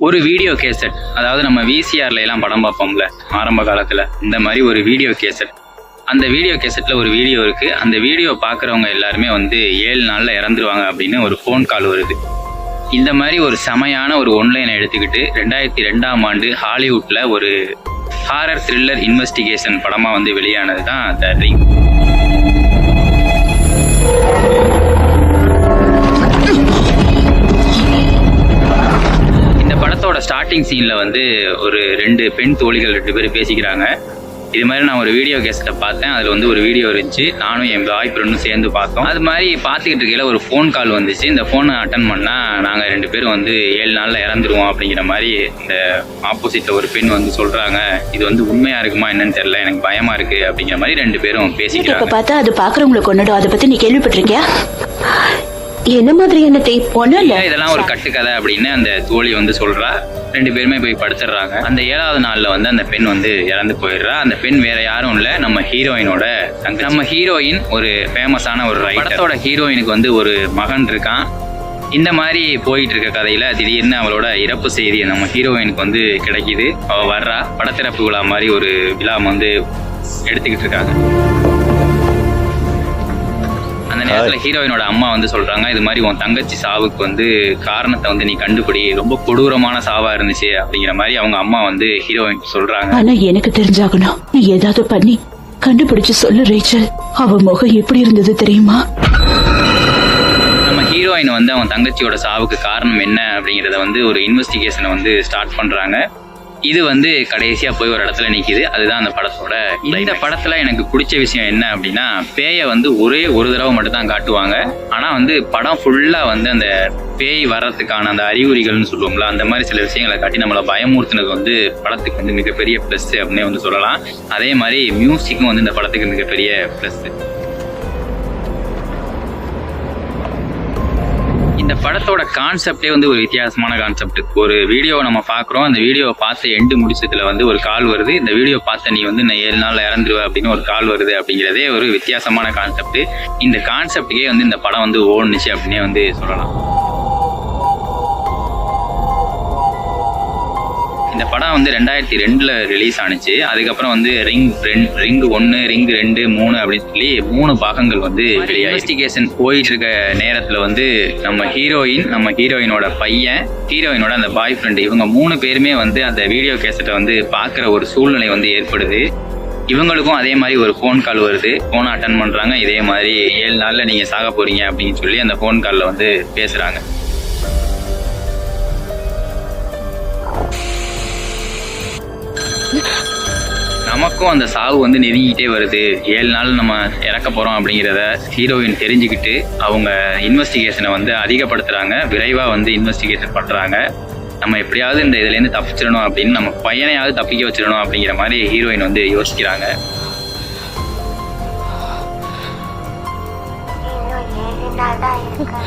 ஒரு video cassette, அதாவது நம்ம விசிஆர்ல எல்லாம் படம் பார்ப்போம்ல ஆரம்ப காலத்துல, இந்த மாதிரி ஒரு வீடியோ கேசட். அந்த வீடியோ கேசட்ல ஒரு வீடியோ இருக்கு. அந்த வீடியோ பார்க்குறவங்க எல்லாருமே வந்து 7 நாள்ல இறந்துருவாங்க அப்படின்னு ஒரு ஃபோன் கால் வருது. இந்த மாதிரி ஒரு செமையான ஒரு ஒன்லைனை எடுத்துக்கிட்டு 2002ஆம் ஆண்டு ஹாலிவுட்ல ஒரு ஹாரர் த்ரில்லர் இன்வெஸ்டிகேஷன் படமா வந்து வெளியானது தான் த ரிங். இந்த படத்தோட ஸ்டார்டிங் சீன்ல வந்து ஒரு 2 பெண் தோழிகள் 2 பேர் பேசிக்கிறாங்க. இது மாதிரி நான் ஒரு வீடியோ கேசட்டை பார்த்தேன். அதில் வந்து ஒரு வீடியோ இருந்துச்சு. நானும் என் பாய் ஃப்ரெண்டும் சேர்ந்து பார்த்தோம். அது மாதிரி பார்த்துக்கிட்டு இருக்கையில் ஒரு ஃபோன் கால் வந்துச்சு. இந்த ஃபோனை அட்டன் பண்ணால் நாங்கள் 2 பேரும் வந்து 7 நாளில் இறந்துருவோம் அப்படிங்கிற மாதிரி இந்த ஆப்போசிட்டில் ஒரு பெண் வந்து சொல்கிறாங்க. இது வந்து உண்மையாக இருக்குமா என்னன்னு தெரியல, எனக்கு பயமாக இருக்குது அப்படிங்கிற மாதிரி 2 பேரும் பேசிக்கிறாங்க. இப்போ பார்த்தா அது பார்க்குறவங்களை கொண்டுடும். அதை பற்றி நீ கேள்விப்பட்டிருக்கியா? என்ன மாதிரி என்ன இதெல்லாம் ஒரு கட்டுக்கதை அப்படின்னு அந்த தோழி வந்து சொல்றா. 2 பேருமே போய் படுத்துடுறாங்க. அந்த 7வது நாள்ல வந்து அந்த பெண் வந்து இறந்து போயிடுறா. அந்த பெண் வேற யாரும் இல்ல, நம்ம ஹீரோயினோட தங்கச்சி. நம்ம ஹீரோயின் ஒரு ஃபேமஸான ஒரு ரைட்டர். படத்தோட ஹீரோயினுக்கு வந்து ஒரு மகன் இருக்கான். இந்த மாதிரி போயிட்டு இருக்க கதையில திடீர்னு அவளோட இறப்பு செய்தி நம்ம ஹீரோயினுக்கு வந்து கிடைக்குது. அவ வர்றா. படத்திறப்பு விழா மாதிரி ஒரு விழா வந்து எடுத்துக்கிட்டு இருக்காங்க. அந்த நேரத்தில் ஹீரோயினோட அம்மா வந்து சொல்றாங்க, இது மாதிரி உன் தங்கச்சி சாவுக்கு வந்து காரணத்தை வந்து நீ கண்டுபிடி, ரொம்ப கொடூரமான சாவா இருந்துச்சு அப்படிங்கிற மாதிரி அவங்க அம்மா வந்து ஹீரோயின் சொல்றாங்க. ஆனா எனக்கு தெரிஞ்சாகணும், நீ ஏதாவது பண்ணி கண்டுபிடிச்சு சொல்லு ரேச்சல். அவ முகம் எப்படி இருந்தது தெரியுமா? நம்ம ஹீரோயின் வந்து அவன் தங்கச்சியோட சாவுக்கு காரணம் என்ன அப்படிங்கறத வந்து ஒரு இன்வெஸ்டிகேஷனை வந்து ஸ்டார்ட் பண்றாங்க. இது வந்து கடைசியா போய் ஒரு இடத்துல நிக்குது. அதுதான் அந்த படத்தோட. இந்த படத்துல எனக்கு பிடிச்ச விஷயம் என்ன அப்படின்னா, பேயை வந்து ஒரே ஒரு தடவை மட்டும் தான் காட்டுவாங்க. ஆனா வந்து படம் ஃபுல்லா வந்து அந்த பேய் வர்றதுக்கான அந்த அறிகுறிகள்னு சொல்லுவோம்ல, அந்த மாதிரி சில விஷயங்களை காட்டி நம்மளை பயமுறுத்தினது வந்து படத்துக்கு வந்து மிகப்பெரிய பிளஸ் அப்படின்னே வந்து சொல்லலாம். அதே மாதிரி மியூசிக்கும் வந்து இந்த படத்துக்கு மிகப்பெரிய பிளஸ். இந்த படத்தோட கான்செப்டே வந்து ஒரு வித்தியாசமான கான்செப்ட். ஒரு வீடியோவை நம்ம பார்க்குறோம். அந்த வீடியோவை பார்த்து எண்டு முடிச்சதுல வந்து ஒரு கால் வருது. இந்த வீடியோ பார்த்த நீ வந்து நான் 7 நாள்ல இறந்துருவேன் அப்படின்னு ஒரு கால் வருது அப்படிங்கிறதே ஒரு வித்தியாசமான கான்செப்ட். இந்த கான்செப்டுக்கே வந்து இந்த படம் வந்து ஓடுனுச்சு அப்படின்னே வந்து சொல்லலாம். இந்த படம் வந்து 2002ல ரிலீஸ் ஆனிச்சு. அதுக்கப்புறம் வந்து ரிங் 1, ரிங் 2, 3 அப்படின்னு சொல்லி 3 பாகங்கள் வந்து இன்வெஸ்டிகேஷன் போயிட்டு இருக்க நேரத்துல வந்து நம்ம ஹீரோயினோட பையன், ஹீரோயினோட அந்த பாய் ஃப்ரெண்டு, இவங்க 3 பேருமே வந்து அந்த வீடியோ கேசட்டை வந்து பார்க்குற ஒரு சூழ்நிலை வந்து ஏற்படுது. இவங்களுக்கும் அதே மாதிரி ஒரு ஃபோன் கால் வருது. ஃபோனை அட்டன் பண்றாங்க. இதே மாதிரி 7 நாள்ல நீங்க சாக போறீங்க அப்படின்னு சொல்லி அந்த ஃபோன் காலில் வந்து பேசுறாங்க. நமக்கும் அந்த சாவு வந்து நெருங்கிட்டே வருது. 7 நாள் நம்ம இறக்க போறோம் அப்படிங்கிறத ஹீரோயின் தெரிஞ்சுக்கிட்டு அவங்க இன்வெஸ்டிகேஷனை வந்து அதிகப்படுத்துறாங்க. விரைவா வந்து இன்வெஸ்டிகேஷன் பண்றாங்க. நம்ம எப்படியாவது இந்த இதுல இருந்து தப்பிச்சிடணும் அப்படின்னு, நம்ம பையனையாவது தப்பிக்க வச்சிடணும் அப்படிங்கிற மாதிரி ஹீரோயின் வந்து யோசிக்கிறாங்க.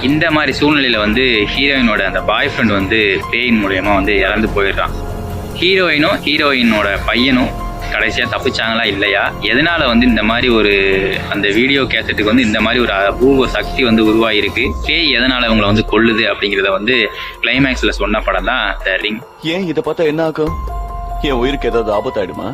இந்த மாதிரி சூழ்நிலையில வந்து ஹீரோயினோட அந்த பாய் ஃப்ரெண்ட் வந்து பேயின் மூலியமா வந்து இறந்து போயிடுறான். ஹீரோயினோட பையனும் கடைசியா தப்பிச்சாங்களா இல்லையா, எதனால வந்து இந்த மாதிரி ஒரு அந்த வீடியோ கேசட்டுக்கு வந்து இந்த மாதிரி ஒரு அபூர்வ சக்தி வந்து உருவாயிருக்கு, பேய் எதனால இவங்களை வந்து கொல்லுது அப்படிங்கிறத வந்து கிளைமேக்ஸ்ல சொன்ன படம் தான் த ரிங். ஏன் இதை பார்த்தா என்ன ஆகும்? என் உயிருக்கு ஏதாவது ஆபத்தாயிடுமா?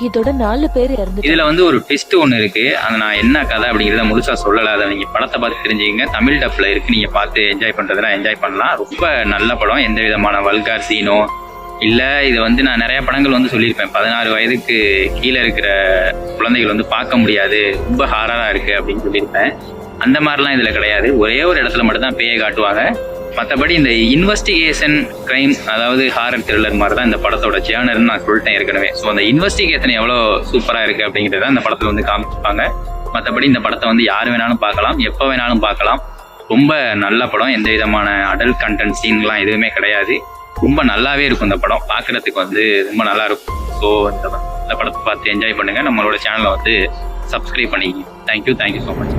இதோட 4 பேர் இறந்து. இதுல வந்து ஒரு ட்விஸ்ட் ஒண்ணு இருக்கு. அதை நான் என்ன கதை அப்படிங்கிறத முழுசா சொல்லல. அதை நீங்க படத்தை பார்த்து தெரிஞ்சுக்கங்க. தமிழ் டப்ல இருக்கு. நீங்க பார்த்து என்ஜாய் பண்றதுனா என்ஜாய் பண்ணலாம். ரொம்ப நல்ல படம். எந்த விதமான வல்கார் சீனோ இல்ல. இது வந்து நான் நிறைய படங்கள் வந்து சொல்லியிருப்பேன், 16 வயதுக்கு கீழே இருக்கிற குழந்தைகள் வந்து பார்க்க முடியாது, ரொம்ப ஹாரரா இருக்கு அப்படின்னு சொல்லியிருப்பேன். அந்த மாதிரிலாம் இதுல கிடையாது. ஒரே ஒரு இடத்துல மட்டும் தான் பேயை காட்டுவாங்க. மற்றபடி இந்த இன்வெஸ்டிகேஷன் கிரைம், அதாவது ஹாரர் த்ரில்லர் மாதிரி தான் இந்த படத்தோட ஜேர்னர்னு நான் சொல்லிட்டேன் ஏற்கனவே. ஸோ அந்த இன்வெஸ்டிகேஷன் எவ்வளோ சூப்பராக இருக்குது அப்படிங்கிறத இந்த படத்தில் வந்து காமிச்சிருப்பாங்க. மற்றபடி இந்த படத்தை வந்து யார் வேணாலும் பார்க்கலாம், எப்போ வேணாலும் பார்க்கலாம். ரொம்ப நல்ல படம். எந்த விதமான அடல்ட் கண்டென்ட் சீன்லாம் எதுவுமே கிடையாது. ரொம்ப நல்லாவே இருக்கும் இந்த படம். பார்க்குறதுக்கு வந்து ரொம்ப நல்லா இருக்கும். ஸோ இந்த படத்தை பார்த்து என்ஜாய் பண்ணுங்கள். நம்மளோட சேனலை வந்து சப்ஸ்கிரைப் பண்ணிக்கிங்க. Thank you so much.